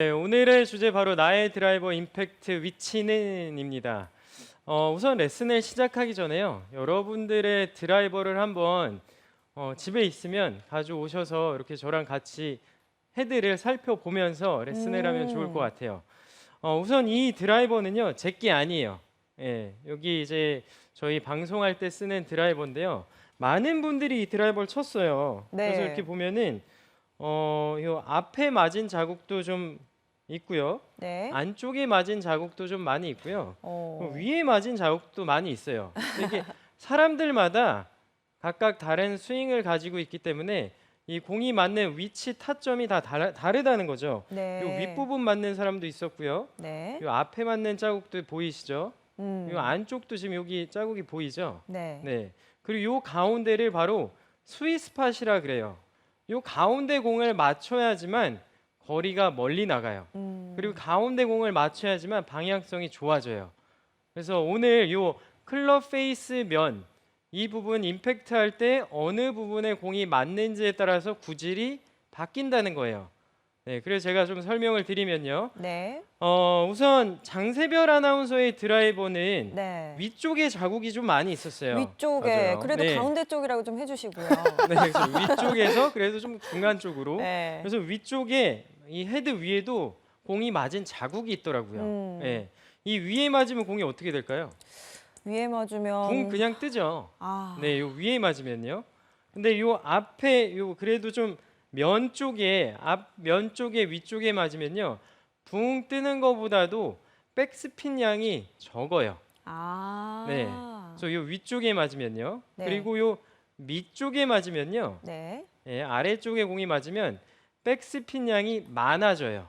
네, 오늘의 주제 바로 나의 드라이버 임팩트 위치는입니다. 우선 레슨을 시작하기 전에요. 여러분들의 드라이버를 한번 집에 있으면 가져오셔서 이렇게 저랑 같이 헤드를 살펴보면서 레슨을 하면 좋을 것 같아요. 우선 이 드라이버는요, 제게 아니에요. 예, 여기 이제 저희 방송할 때 쓰는 드라이버인데요. 많은 분들이 이 드라이버를 쳤어요. 네. 그래서 이렇게 보면은 요 앞에 맞은 자국도 좀 있고요. 네. 안쪽에 맞은 자국도 좀 많이 있고요. 어. 위에 맞은 자국도 많이 있어요. 근데 이게 사람들마다 각각 다른 스윙을 가지고 있기 때문에 이 공이 맞는 위치 타점이 다 다르다는 거죠. 네. 요 윗부분 맞는 사람도 있었고요. 네. 요 앞에 맞는 자국도 보이시죠? 요 안쪽도 지금 여기 자국이 보이죠? 네. 네. 그리고 요 가운데를 바로 스윗 스팟이라 그래요. 요 가운데 공을 맞춰야지만 거리가 멀리 나가요. 그리고 가운데 공을 맞춰야지만 방향성이 좋아져요. 그래서 오늘 요 클럽 페이스 면 이 부분 임팩트 할 때 어느 부분에 공이 맞는지에 따라서 구질이 바뀐다는 거예요. 네, 그래서 제가 좀 설명을 드리면요. 네. 우선 장세별 아나운서의 드라이버는 네. 위쪽에 자국이 좀 많이 있었어요. 위쪽에 맞아요. 그래도 네. 가운데 쪽이라고 좀 해주시고요. 네, 그래서 위쪽에서 그래도 좀 중간 쪽으로. 네. 그래서 위쪽에 이 헤드 위에도 공이 맞은 자국이 있더라고요. 네. 이 위에 맞으면 공이 어떻게 될까요? 위에 맞으면 공 그냥 뜨죠. 아. 네, 요 위에 맞으면요. 근데 요 앞에 요 그래도 좀 면 쪽에 앞면 쪽에 위쪽에 맞으면요. 붕 뜨는 것보다도 백스핀 양이 적어요. 아. 네. 그래서 요 위쪽에 맞으면요. 네. 그리고 요 밑쪽에 맞으면요. 네. 예, 아래쪽에 공이 맞으면 백스핀 양이 많아져요.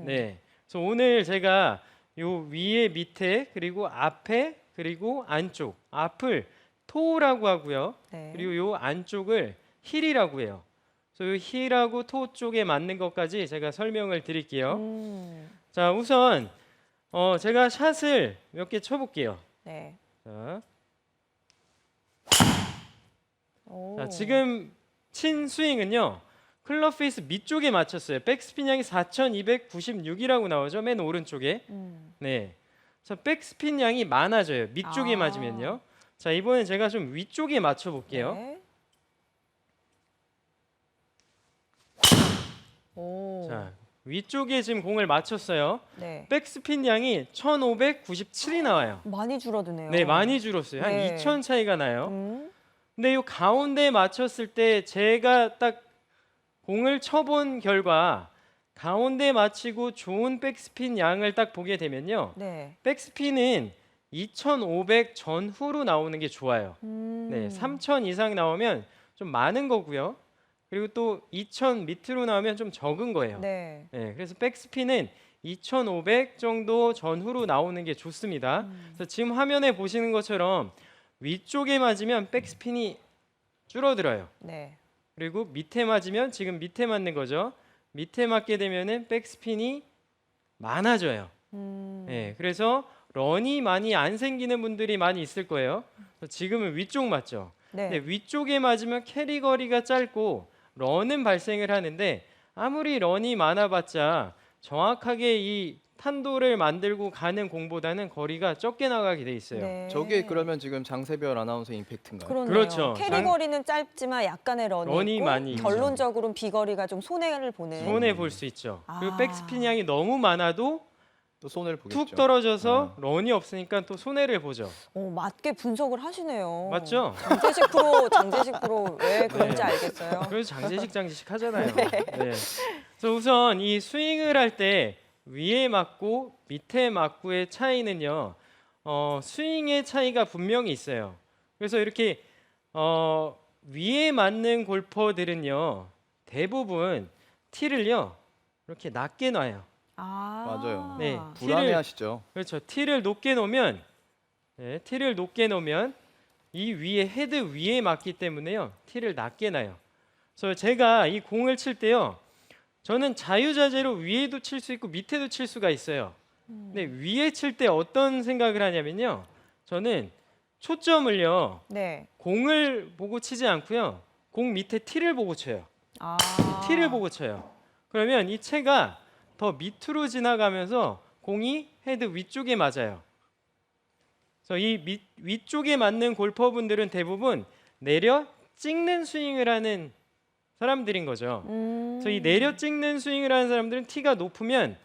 네. 그래서 오늘 제가 요 위에 밑에 그리고 앞에 그리고 안쪽 앞을 토라고 하고요. 네. 그리고 요 안쪽을 힐이라고 해요. 그래서 요 힐하고 토 쪽에 맞는 것까지 제가 설명을 드릴게요. 자, 우선 제가 샷을 몇 개 쳐볼게요. 네. 자, 오. 자, 지금 친 스윙은요. 클럽 페이스 밑쪽에 맞췄어요. 백스핀 양이 4,296이라고 나오죠. 맨 오른쪽에. 네. 자, 백스핀 양이 많아져요. 밑쪽에 아. 맞으면요. 자, 이번엔 제가 좀 위쪽에 맞춰 볼게요. 네. 오. 자, 위쪽에 지금 공을 맞췄어요. 네. 백스핀 양이 1,597이 나와요. 많이 줄어드네요. 네, 많이 줄었어요. 한 네. 2,000 차이가 나요. 음. 근데 이 가운데 맞췄을 때 제가 딱 공을 쳐본 결과 가운데 맞히고 좋은 백스핀 양을 딱 보게 되면요. 네. 백스핀은 2,500 전후로 나오는 게 좋아요. 네, 3,000 이상 나오면 좀 많은 거고요. 그리고 또 2,000 밑으로 나오면 좀 적은 거예요. 네. 네, 그래서 백스핀은 2,500 정도 전후로 나오는 게 좋습니다. 그래서 지금 화면에 보시는 것처럼 위쪽에 맞으면 백스핀이 줄어들어요. 네. 그리고 밑에 맞으면 지금 밑에 맞는 거죠. 밑에 맞게 되면은 백스핀이 많아져요. 네, 그래서 런이 많이 안 생기는 분들이 많이 있을 거예요. 그래서 지금은 위쪽 맞죠. 네. 근데 위쪽에 맞으면 캐리 거리가 짧고 런은 발생을 하는데 아무리 런이 많아봤자 정확하게 이 탄도를 만들고 가는 공보다는 거리가 적게 나가게 돼 있어요. 네. 저게 그러면 지금 장세별 아나운서 임팩트인가요? 그렇네요. 그렇죠. 캐리 거리는 짧지만 약간의 런이 있고 많이 있죠. 결론적으로는 비거리가 좀 손해를 보는. 손해 볼 수 있죠. 그리고 아. 백스핀 양이 너무 많아도 또 손해를 보겠죠. 툭 떨어져서 런이 없으니까 또 손해를 보죠. 맞게 분석을 하시네요. 맞죠? 장재식 프로 왜 그런지 네. 알겠어요. 그래서 장재식 하잖아요. 네. 그래서 우선 이 스윙을 할 때 위에 맞고 밑에 맞고의 차이는요. 스윙의 차이가 분명히 있어요. 그래서 이렇게 위에 맞는 골퍼들은요. 대부분 티를요. 이렇게 낮게 놔요. 맞아요. 네. 불안해하시죠. 그렇죠. 티를 높게 놓으면 티를 높게 놓으면 이 위에 헤드 위에 맞기 때문에요. 티를 낮게 놔요. 그래서 제가 이 공을 칠 때요. 저는 자유자재로 위에도 칠 수 있고 밑에도 칠 수가 있어요. 근데 위에 칠 때 어떤 생각을 하냐면요. 저는 초점을요. 네. 공을 보고 치지 않고요. 공 밑에 티를 보고 쳐요. 아. 티를 보고 쳐요. 그러면 이 채가 더 밑으로 지나가면서 공이 헤드 위쪽에 맞아요. 그래서 이 위쪽에 맞는 골퍼분들은 대부분 내려 찍는 스윙을 하는 사람들인 거죠. 그래서 이 내려 찍는 스윙을 하는 사람들은 티가 높으면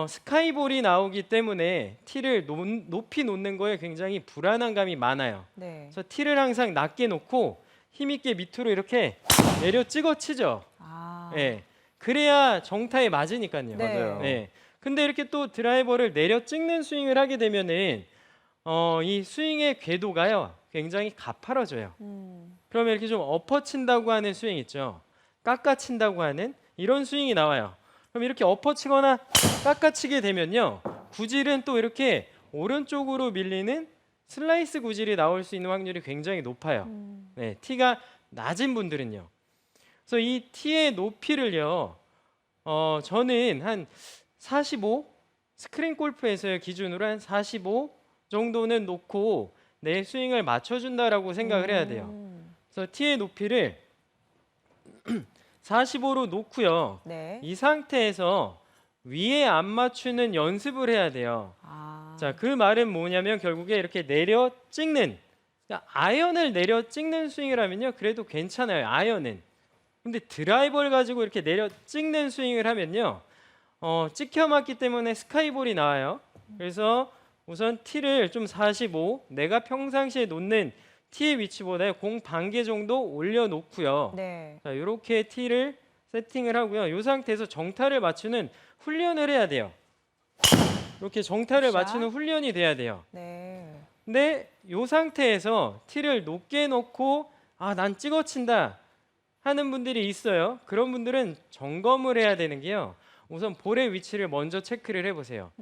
스카이볼이 나오기 때문에 티를 높이 놓는 거에 굉장히 불안한 감이 많아요. 네. 그래서 티를 항상 낮게 놓고 힘있게 밑으로 이렇게 내려 찍어 치죠. 아. 예. 그래야 정타에 맞으니까요. 네. 맞아요. 네. 근데 이렇게 또 드라이버를 내려 찍는 스윙을 하게 되면은 이 스윙의 궤도가요 굉장히 가파라져요. 그러면 이렇게 좀 엎어친다고 하는 스윙 있죠. 깎아친다고 하는 이런 스윙이 나와요. 그럼 이렇게 엎어치거나 깎아치게 되면요 구질은 또 이렇게 오른쪽으로 밀리는 슬라이스 구질이 나올 수 있는 확률이 굉장히 높아요. 네, 티가 낮은 분들은요. 그래서 이 티의 높이를요 저는 한 45 스크린 골프에서의 기준으로 한 45 정도는 놓고 내 스윙을 맞춰준다라고 생각을 해야 돼요. 그래서 티의 높이를 45로 놓고요. 네. 이 상태에서 위에 안 맞추는 연습을 해야 돼요. 아. 자, 그 말은 뭐냐면 결국에 이렇게 내려 찍는 아이언을 내려 찍는 스윙을 하면요 그래도 괜찮아요. 아이언은. 근데 드라이버를 가지고 이렇게 내려 찍는 스윙을 하면요 찍혀 맞기 때문에 스카이볼이 나와요. 그래서 우선 티를 좀 45 내가 평상시에 놓는 티의 위치보다 공 반 개 정도 올려놓고요. 네. 자, 이렇게 티를 세팅을 하고요. 이 상태에서 정타를 맞추는 훈련을 해야 돼요. 이렇게 정타를 자. 맞추는 훈련이 돼야 돼요. 네. 근데 이 상태에서 티를 높게 놓고 난 찍어친다 하는 분들이 있어요. 그런 분들은 점검을 해야 되는 게요. 우선 볼의 위치를 먼저 체크를 해보세요.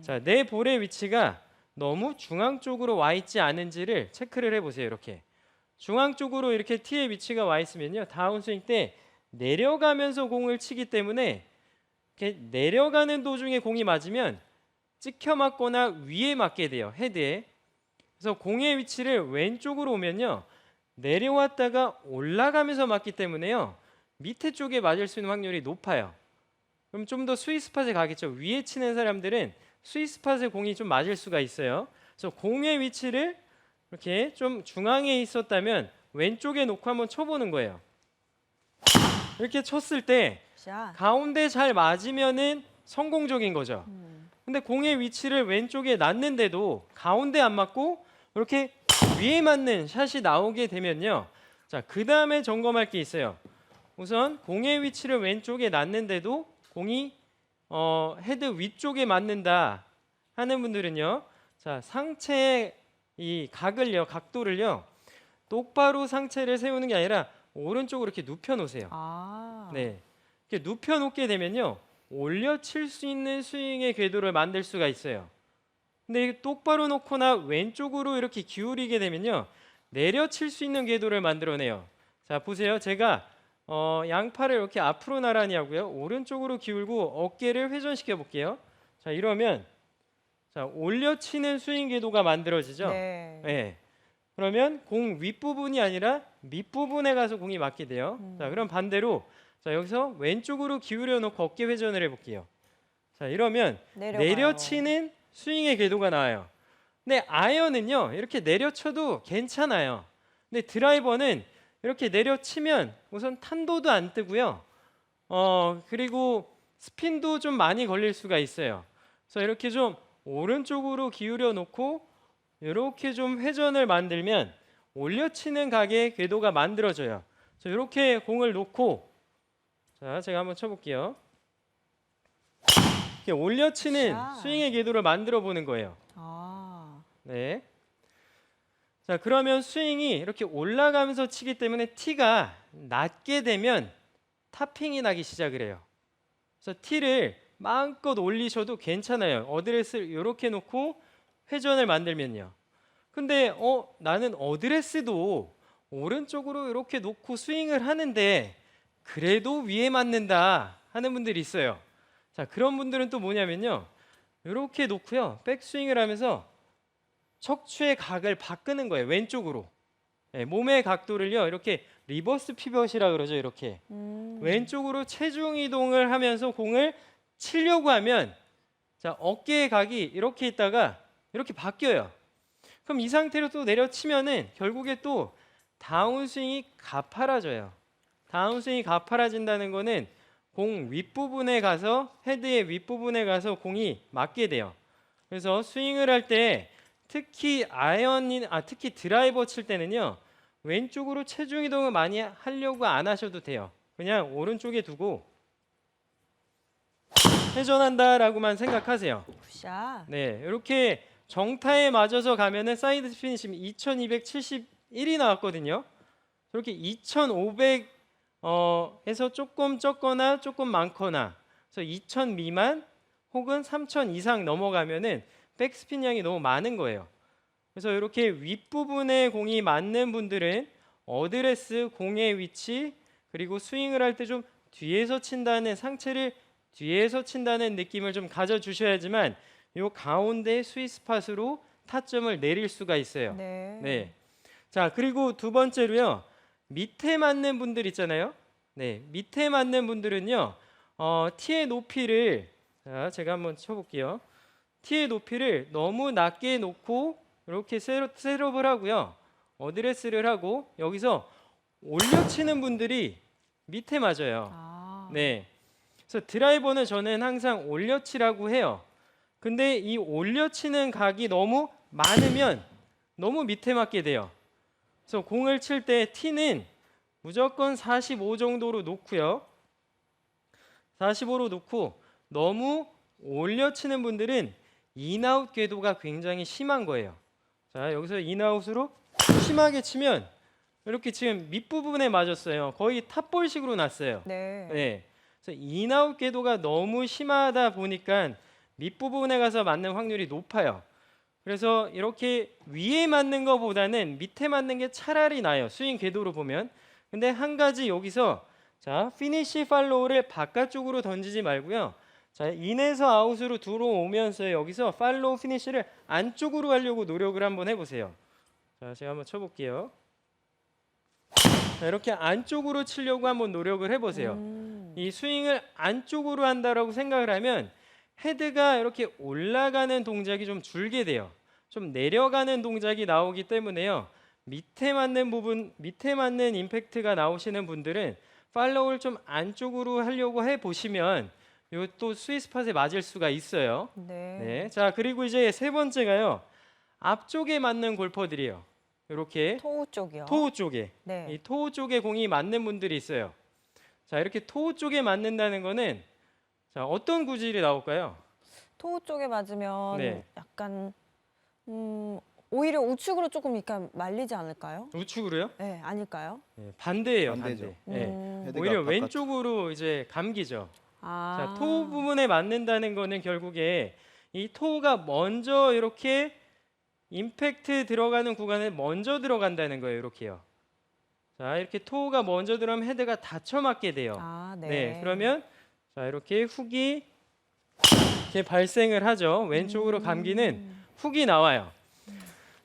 자, 내 볼의 위치가 너무 중앙 쪽으로 와 있지 않은지를 체크를 해보세요. 이렇게 중앙 쪽으로 이렇게 티의 위치가 와 있으면요 다운스윙 때 내려가면서 공을 치기 때문에 이렇게 내려가는 도중에 공이 맞으면 찍혀 맞거나 위에 맞게 돼요. 헤드에. 그래서 공의 위치를 왼쪽으로 오면요 내려왔다가 올라가면서 맞기 때문에요 밑에 쪽에 맞을 수 있는 확률이 높아요. 그럼 좀 더 스윗스팟에 가겠죠. 위에 치는 사람들은 스윗스팟에 공이 좀 맞을 수가 있어요. 그래서 공의 위치를 이렇게 좀 중앙에 있었다면 왼쪽에 놓고 한번 쳐보는 거예요. 이렇게 쳤을 때 자. 가운데 잘 맞으면은 성공적인 거죠. 근데 공의 위치를 왼쪽에 놨는데도 가운데 안 맞고 이렇게 위에 맞는 샷이 나오게 되면요. 자, 그 다음에 점검할 게 있어요. 우선 공의 위치를 왼쪽에 놨는데도 공이 헤드 위쪽에 맞는다 하는 분들은요. 자, 상체의 이 각도를요. 똑바로 상체를 세우는 게 아니라 오른쪽으로 이렇게 눕혀 놓으세요. 아. 네. 이렇게 눕혀 놓게 되면요. 올려 칠 수 있는 스윙의 궤도를 만들 수가 있어요. 근데 이게 똑바로 놓거나 왼쪽으로 이렇게 기울이게 되면요. 내려 칠 수 있는 궤도를 만들어내요. 자, 보세요. 제가 양팔을 이렇게 앞으로 나란히 하고요. 오른쪽으로 기울고 어깨를 회전시켜 볼게요. 자, 이러면 자, 올려 치는 스윙 궤도가 만들어지죠. 네. 네. 그러면 공 윗부분이 아니라 밑부분에 가서 공이 맞게 돼요. 자, 그럼 반대로 자, 여기서 왼쪽으로 기울여 놓고 어깨 회전을 해 볼게요. 자, 이러면 내려가요. 내려치는 스윙의 궤도가 나와요. 근데 아이언은요. 이렇게 내려쳐도 괜찮아요. 근데 드라이버는 이렇게 내려치면 우선 탄도도 안 뜨고요. 그리고 스핀도 좀 많이 걸릴 수가 있어요. 그래서 이렇게 좀 오른쪽으로 기울여 놓고 이렇게 좀 회전을 만들면 올려치는 각의 궤도가 만들어져요. 그래서 이렇게 공을 놓고 자, 제가 한번 쳐볼게요. 이렇게 올려치는 자. 스윙의 궤도를 만들어 보는 거예요. 아. 네. 자, 그러면 스윙이 이렇게 올라가면서 치기 때문에 티가 낮게 되면 타핑이 나기 시작을 해요. 그래서 티를 마음껏 올리셔도 괜찮아요. 어드레스를 이렇게 놓고 회전을 만들면요. 근데 나는 어드레스도 오른쪽으로 이렇게 놓고 스윙을 하는데 그래도 위에 맞는다 하는 분들이 있어요. 자, 그런 분들은 또 뭐냐면요. 이렇게 놓고요. 백스윙을 하면서 척추의 각을 바꾸는 거예요. 왼쪽으로. 네, 몸의 각도를요. 이렇게 리버스 피벗이라 그러죠. 이렇게. 왼쪽으로 체중 이동을 하면서 공을 치려고 하면 자, 어깨의 각이 이렇게 있다가 이렇게 바뀌어요. 그럼 이 상태로 또 내려치면은 결국에 또 다운스윙이 가파라져요. 다운스윙이 가파라진다는 거는 공 윗부분에 가서 헤드의 윗부분에 가서 공이 맞게 돼요. 그래서 스윙을 할 때 특히 특히 드라이버 칠 때는요. 왼쪽으로 체중 이동을 많이 하려고 안 하셔도 돼요. 그냥 오른쪽에 두고 회전한다라고만 생각하세요. 굿샷. 네, 이렇게 정타에 맞아서 가면은 사이드 스핀이 지금 2271이 나왔거든요. 이렇게 2500에서 조금 적거나 조금 많거나 그래서 2000 미만 혹은 3000 이상 넘어가면은 백스핀 양이 너무 많은 거예요. 그래서 이렇게 윗부분에 공이 맞는 분들은 어드레스, 공의 위치 그리고 스윙을 할 때 좀 뒤에서 친다는 상체를 뒤에서 친다는 느낌을 좀 가져주셔야지만 이 가운데 스윗스팟으로 타점을 내릴 수가 있어요. 네. 네. 자, 그리고 두 번째로요. 밑에 맞는 분들 있잖아요. 네. 밑에 맞는 분들은요. 티의 높이를 자, 제가 한번 쳐볼게요. 티의 높이를 너무 낮게 놓고 이렇게 셋업을 하고요. 어드레스를 하고 여기서 올려치는 분들이 밑에 맞아요. 아. 네. 그래서 드라이버는 저는 항상 올려치라고 해요. 근데 이 올려치는 각이 너무 많으면 너무 밑에 맞게 돼요. 그래서 공을 칠 때 티는 무조건 45 정도로 놓고요. 45로 놓고 너무 올려치는 분들은 인아웃 궤도가 굉장히 심한 거예요. 자, 여기서 인아웃으로 심하게 치면 이렇게 지금 밑부분에 맞았어요. 거의 탑볼식으로 났어요. 네. 네. 그래서 인아웃 궤도가 너무 심하다 보니까 밑부분에 가서 맞는 확률이 높아요. 그래서 이렇게 위에 맞는 것보다는 밑에 맞는 게 차라리 나아요. 스윙 궤도로 보면. 근데 한 가지 여기서 자, 피니시 팔로우를 바깥쪽으로 던지지 말고요. 자, 인에서 아웃으로 들어오면서 여기서 팔로우 피니시를 안쪽으로 하려고 노력을 한번 해보세요. 자, 제가 한번 쳐볼게요. 자, 이렇게 안쪽으로 치려고 한번 노력을 해보세요. 이 스윙을 안쪽으로 한다라고 생각을 하면 헤드가 이렇게 올라가는 동작이 좀 줄게 돼요. 좀 내려가는 동작이 나오기 때문에요. 밑에 맞는 부분, 밑에 맞는 임팩트가 나오시는 분들은 팔로우를 좀 안쪽으로 하려고 해 보시면 요 또 스윗스팟에 맞을 수가 있어요. 네. 네. 자, 그리고 이제 세 번째가요. 앞쪽에 맞는 골퍼들이에요. 이렇게 토우 쪽이요. 토우 쪽에. 네. 이 토우 쪽에 공이 맞는 분들이 있어요. 자, 이렇게 토우 쪽에 맞는다는 거는 자, 어떤 구질이 나올까요? 토우 쪽에 맞으면 네. 약간 오히려 우측으로 조금 약간 말리지 않을까요? 우측으로요? 네, 아닐까요? 네, 반대예요, 반대죠. 반대. 네. 헤드가 오히려 바깥- 왼쪽으로 이제 감기죠. 아. 자, 토우 부분에 맞는다는 거는 결국에 이 토우가 먼저 이렇게 임팩트 들어가는 구간에 먼저 들어간다는 거예요. 이렇게요. 자, 이렇게 토우가 먼저 들어가면 헤드가 닫혀 맞게 돼요. 아, 네. 네, 그러면 자, 이렇게 훅이 이렇게 발생을 하죠. 왼쪽으로 감기는 훅이 나와요.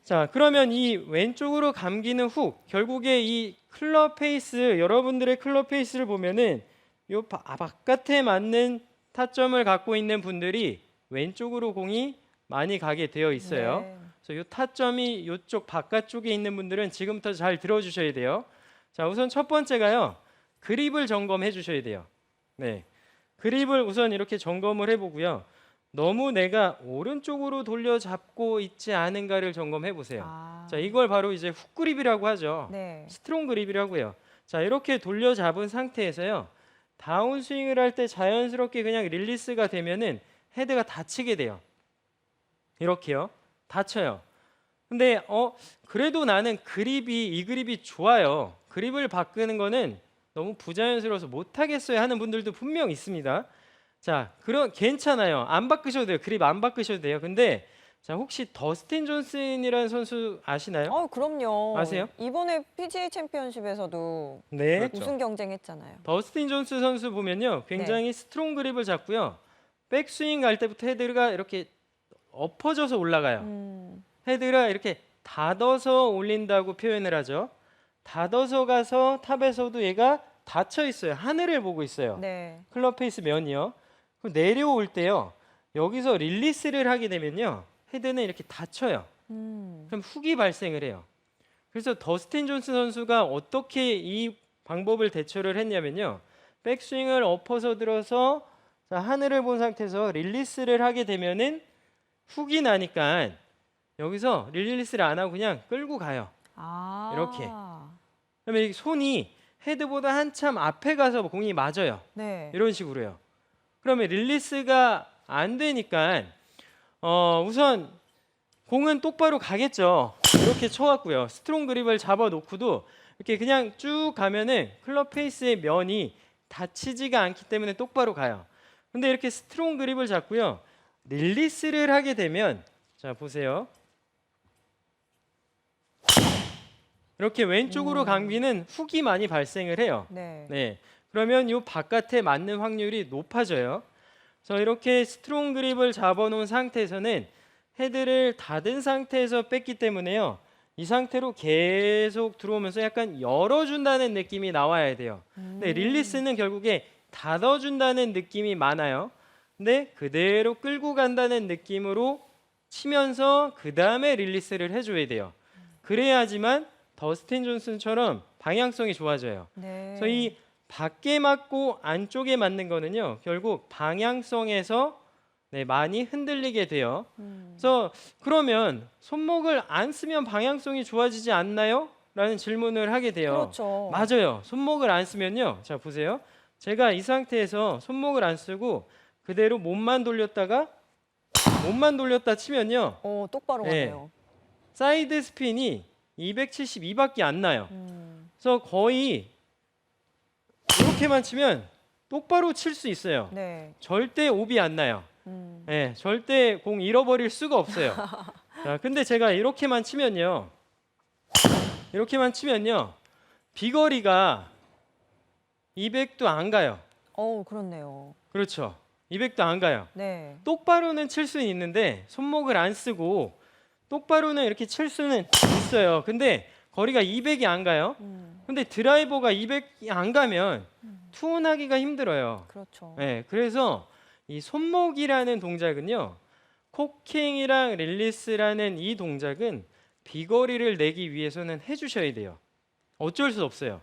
자, 그러면 이 왼쪽으로 감기는 훅, 결국에 이 클럽 페이스, 여러분들의 클럽 페이스를 보면은 요 바깥에 맞는 타점을 갖고 있는 분들이 왼쪽으로 공이 많이 가게 되어 있어요. 네. 그래서 요 타점이 요쪽 바깥쪽에 있는 분들은 지금부터 잘 들어주셔야 돼요. 자, 우선 첫 번째가요. 그립을 점검해 주셔야 돼요. 네, 그립을 우선 이렇게 점검을 해보고요. 너무 내가 오른쪽으로 돌려 잡고 있지 않은가를 점검해 보세요. 아. 자, 이걸 바로 이제 훅 그립이라고 하죠. 네. 스트롱 그립이라고 해요. 자, 이렇게 돌려 잡은 상태에서요. 다운 스윙을 할 때 자연스럽게 그냥 릴리스가 되면은 헤드가 닫히게 돼요. 이렇게요. 닫혀요. 근데 그래도 나는 이 그립이 좋아요. 그립을 바꾸는 거는 너무 부자연스러워서 못 하겠어요 하는 분들도 분명 있습니다. 자, 그런 괜찮아요. 안 바꾸셔도 돼요. 그립 안 바꾸셔도 돼요. 근데 자, 혹시 더스틴 존슨이라는 선수 아시나요? 그럼요. 아세요? 이번에 PGA 챔피언십에서도 네. 그렇죠. 우승 경쟁했잖아요. 더스틴 존슨 선수 보면요. 굉장히 스트롱 그립을 잡고요. 백스윙 갈 때부터 헤드가 이렇게 엎어져서 올라가요. 헤드가 이렇게 닫아서 올린다고 표현을 하죠. 닫아서 가서 탑에서도 얘가 닫혀 있어요. 하늘을 보고 있어요. 네. 클럽 페이스 면이요. 그럼 내려올 때요. 여기서 릴리스를 하게 되면요. 헤드는 이렇게 닫혀요. 그럼 훅이 발생을 해요. 그래서 더스틴 존슨 선수가 어떻게 이 방법을 대처를 했냐면요. 백스윙을 엎어서 들어서 자, 하늘을 본 상태에서 릴리스를 하게 되면은 훅이 나니까 여기서 릴리스를 안 하고 그냥 끌고 가요. 아. 이렇게. 그러면 이 손이 헤드보다 한참 앞에 가서 공이 맞아요. 네. 이런 식으로요. 그러면 릴리스가 안 되니까 우선 공은 똑바로 가겠죠. 이렇게 쳐왔고요. 스트롱 그립을 잡아놓고도 이렇게 그냥 쭉 가면은 클럽 페이스의 면이 닫히지가 않기 때문에 똑바로 가요. 근데 이렇게 스트롱 그립을 잡고요. 릴리스를 하게 되면 자 보세요. 이렇게 왼쪽으로 감기는 훅이 많이 발생을 해요. 네. 네. 그러면 이 바깥에 맞는 확률이 높아져요. 그래서 이렇게 스트롱 그립을 잡아놓은 상태에서는 헤드를 닫은 상태에서 뺐기 때문에요. 이 상태로 계속 들어오면서 약간 열어준다는 느낌이 나와야 돼요. 네, 릴리스는 결국에 닫아준다는 느낌이 많아요. 근데 그대로 끌고 간다는 느낌으로 치면서 그 다음에 릴리스를 해줘야 돼요. 그래야지만 더스틴 존슨처럼 방향성이 좋아져요. 네. 그래서 이 밖에 맞고 안쪽에 맞는 거는요, 결국 방향성에서 네, 많이 흔들리게 돼요. 그래서 그러면 손목을 안 쓰면 방향성이 좋아지지 않나요? 라는 질문을 하게 돼요. 그렇죠. 맞아요. 손목을 안 쓰면요. 자, 보세요. 제가 이 상태에서 손목을 안 쓰고 그대로 몸만 돌렸다 치면요. 똑바로 네. 가네요. 사이드 스핀이 272밖에 안 나요. 그래서 거의 이렇게만 치면 똑바로 칠 수 있어요. 네. 절대 오비 안 나요. 네, 절대 공 잃어버릴 수가 없어요. 자, 근데 제가 이렇게만 치면요. 비거리가 200도 안 가요. 그렇네요. 그렇죠. 200도 안 가요. 네. 똑바로는 칠 수는 있는데 손목을 안 쓰고 똑바로는 이렇게 칠 수는 있어요. 근데 거리가 200이 안 가요. 근데 드라이버가 200이 안 가면 투혼하기가 힘들어요. 그렇죠. 네, 그래서 이 손목이라는 동작은요, 코킹이랑 릴리스라는 이 동작은 비거리를 내기 위해서는 해주셔야 돼요. 어쩔 수 없어요.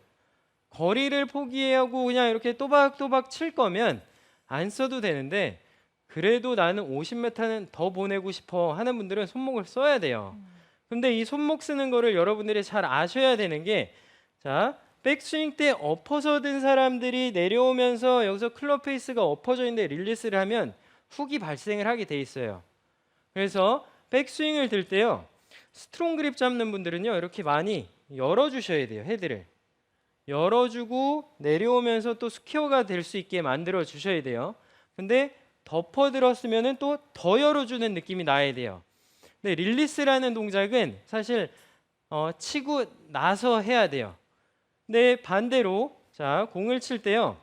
거리를 포기하고 그냥 이렇게 또박또박 칠 거면 안 써도 되는데 그래도 나는 50m는 더 보내고 싶어 하는 분들은 손목을 써야 돼요. 근데 이 손목 쓰는 거를 여러분들이 잘 아셔야 되는 게 자, 백스윙 때 엎어서 든 사람들이 내려오면서 여기서 클럽 페이스가 엎어져 있는데 릴리스를 하면 훅이 발생을 하게 돼 있어요. 그래서 백스윙을 들 때요. 스트롱 그립 잡는 분들은요. 이렇게 많이 열어주셔야 돼요. 헤드를. 열어주고 내려오면서 또 스퀘어가 될 수 있게 만들어 주셔야 돼요. 근데 덮어 들었으면은 또 더 열어주는 느낌이 나야 돼요. 근데 릴리스라는 동작은 사실 치고 나서 해야 돼요. 근데 반대로 자 공을 칠 때요.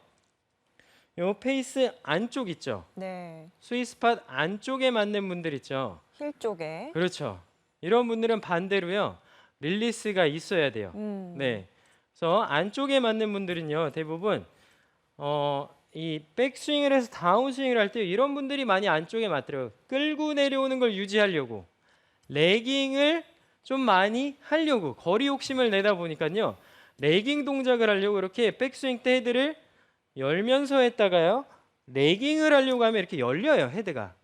요 페이스 안쪽 있죠. 네. 스윗스팟 안쪽에 맞는 분들 있죠. 힐 쪽에. 그렇죠. 이런 분들은 반대로요. 릴리스가 있어야 돼요. 네. 그래서 안쪽에 맞는 분들은요. 대부분 이 백스윙을 해서 다운스윙을 할 때 이런 분들이 많이 안쪽에 맞더라고요. 끌고 내려오는 걸 유지하려고 레깅을 좀 많이 하려고 거리 욕심을 내다 보니까요. 레깅 동작을 하려고 이렇게 백스윙 때 헤드를 열면서 했다가요. 레깅을 하려고 하면 이렇게 열려요. 헤드가.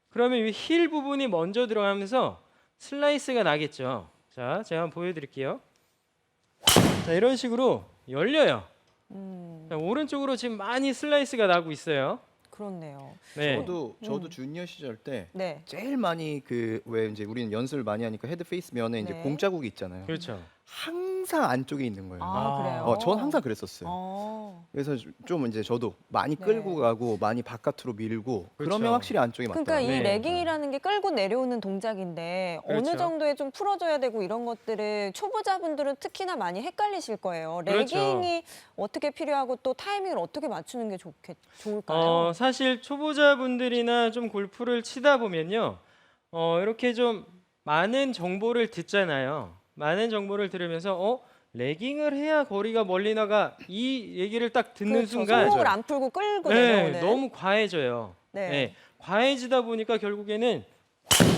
그러면 이 힐 부분이 먼저 들어가면서 슬라이스가 나겠죠. 자, 제가 한번 보여드릴게요. 자, 이런 식으로 열려요. 자, 오른쪽으로 지금 많이 슬라이스가 나고 있어요. 그렇네요. 네. 저도 주니어 시절 때 네. 제일 많이 그 왜 이제 우리는 연습을 많이 하니까 헤드 페이스 면에 이제 네. 공 자국이 있잖아요. 그렇죠. 항상 안쪽에 있는 거예요. 그래요. 전 항상 그랬었어요. 그래서 좀 이제 저도 많이 네. 끌고 가고 많이 바깥으로 밀고 그러면 그렇죠. 확실히 안쪽에 그러니까 맞더라고요. 이 네. 레깅이라는 게 끌고 내려오는 동작인데 그렇죠. 어느 정도에 좀 풀어줘야 되고 이런 것들을 초보자분들은 특히나 많이 헷갈리실 거예요. 그렇죠. 레깅이 어떻게 필요하고 또 타이밍을 어떻게 맞추는 게 좋을까요? 사실 초보자분들이나 좀 골프를 치다 보면요. 이렇게 좀 많은 정보를 듣잖아요. 많은 정보를 들으면서 레깅을 해야 거리가 멀리 나가 이 얘기를 딱 듣는 그렇죠. 순간 손목을 안 풀고 끌고 네, 내려오는. 너무 과해져요. 네. 네, 과해지다 보니까 결국에는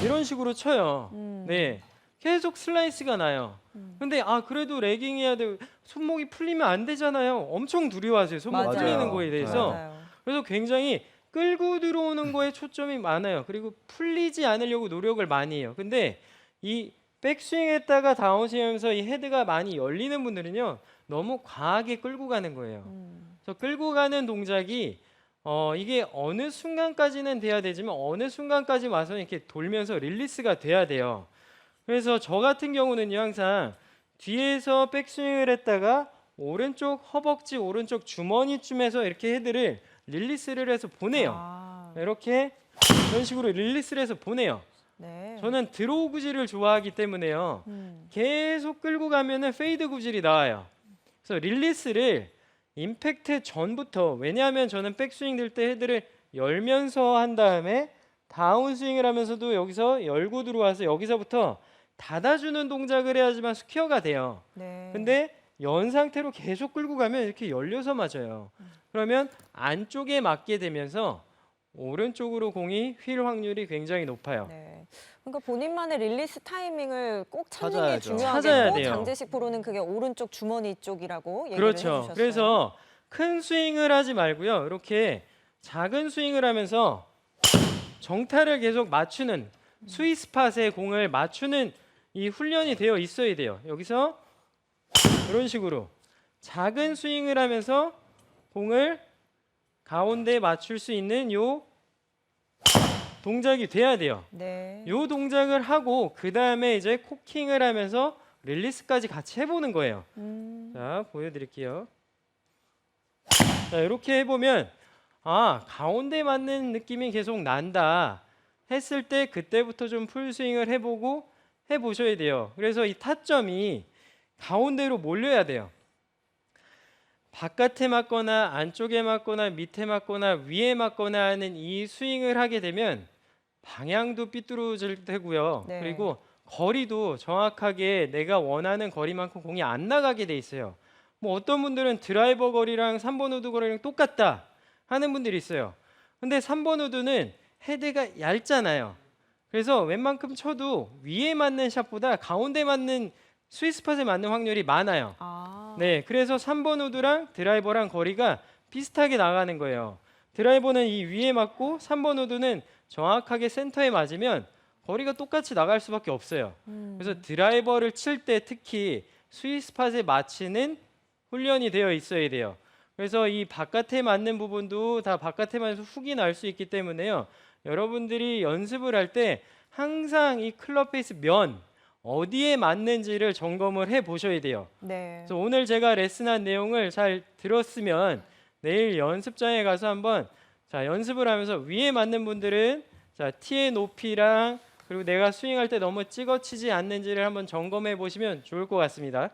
이런 식으로 쳐요. 네, 계속 슬라이스가 나요. 근데 그래도 레깅 해야 돼. 손목이 풀리면 안 되잖아요. 엄청 두려워하세요. 손목 맞아요. 풀리는 거에 대해서. 맞아요. 그래서 굉장히 끌고 들어오는 거에 초점이 많아요. 그리고 풀리지 않으려고 노력을 많이 해요. 근데 이 백스윙 했다가 다운스윙하면서 이 헤드가 많이 열리는 분들은요. 너무 과하게 끌고 가는 거예요. 그래서 끌고 가는 동작이 이게 어느 순간까지는 돼야 되지만 어느 순간까지 와서는 이렇게 돌면서 릴리스가 돼야 돼요. 그래서 저 같은 경우는요. 항상 뒤에서 백스윙을 했다가 오른쪽 허벅지 오른쪽 주머니쯤에서 이렇게 헤드를 릴리스를 해서 보내요. 이렇게 이런 식으로 릴리스를 해서 보내요. 네. 저는 드로우 구질을 좋아하기 때문에요. 계속 끌고 가면은 페이드 구질이 나와요. 그래서 릴리스를 임팩트 전부터, 왜냐하면 저는 백스윙 들 때 헤드를 열면서 한 다음에 다운스윙을 하면서도 여기서 열고 들어와서 여기서부터 닫아주는 동작을 해야지만 스퀘어가 돼요. 네. 근데 연 상태로 계속 끌고 가면 이렇게 열려서 맞아요. 그러면 안쪽에 맞게 되면서 오른쪽으로 공이 휠 확률이 굉장히 높아요. 네. 그러니까 본인만의 릴리스 타이밍을 꼭 찾는 게 찾아야죠. 찾아야 중요하겠고 돼요. 장재식 프로는 그게 오른쪽 주머니 쪽이라고 얘기를 그렇죠. 해주셨어요. 그래서 큰 스윙을 하지 말고요. 이렇게 작은 스윙을 하면서 정타를 계속 맞추는 스윗 스팟에 공을 맞추는 이 훈련이 되어 있어야 돼요. 여기서 이런 식으로 작은 스윙을 하면서 공을 가운데 맞출 수 있는 요 동작이 돼야 돼요. 네. 요 동작을 하고 그 다음에 이제 코킹을 하면서 릴리스까지 같이 해보는 거예요. 자, 보여드릴게요. 자, 이렇게 해보면 가운데 맞는 느낌이 계속 난다 했을 때 그때부터 좀 풀스윙을 해보고 해보셔야 돼요. 그래서 이 타점이 가운데로 몰려야 돼요. 바깥에 맞거나 안쪽에 맞거나 밑에 맞거나 위에 맞거나 하는 이 스윙을 하게 되면 방향도 삐뚤어질 테고요. 네. 그리고 거리도 정확하게 내가 원하는 거리만큼 공이 안 나가게 돼 있어요. 뭐 어떤 분들은 드라이버 거리랑 3번 우드 거리랑 똑같다 하는 분들이 있어요. 근데 3번 우드는 헤드가 얇잖아요. 그래서 웬만큼 쳐도 위에 맞는 샷보다 가운데 맞는 스윗스팟에 맞는 확률이 많아요. 네, 그래서 3번 우드랑 드라이버랑 거리가 비슷하게 나가는 거예요. 드라이버는 이 위에 맞고 3번 우드는 정확하게 센터에 맞으면 거리가 똑같이 나갈 수밖에 없어요. 그래서 드라이버를 칠 때 특히 스윗스팟에 맞추는 훈련이 되어 있어야 돼요. 그래서 이 바깥에 맞는 부분도 다 바깥에 맞아서 훅이 날 수 있기 때문에요. 여러분들이 연습을 할 때 항상 이 클럽 페이스 면 어디에 맞는지를 점검을 해 보셔야 돼요. 네. 그래서 오늘 제가 레슨한 내용을 잘 들었으면 내일 연습장에 가서 한번 연습을 하면서 위에 맞는 분들은 티의 높이랑 그리고 내가 스윙할 때 너무 찍어치지 않는지를 한번 점검해 보시면 좋을 것 같습니다.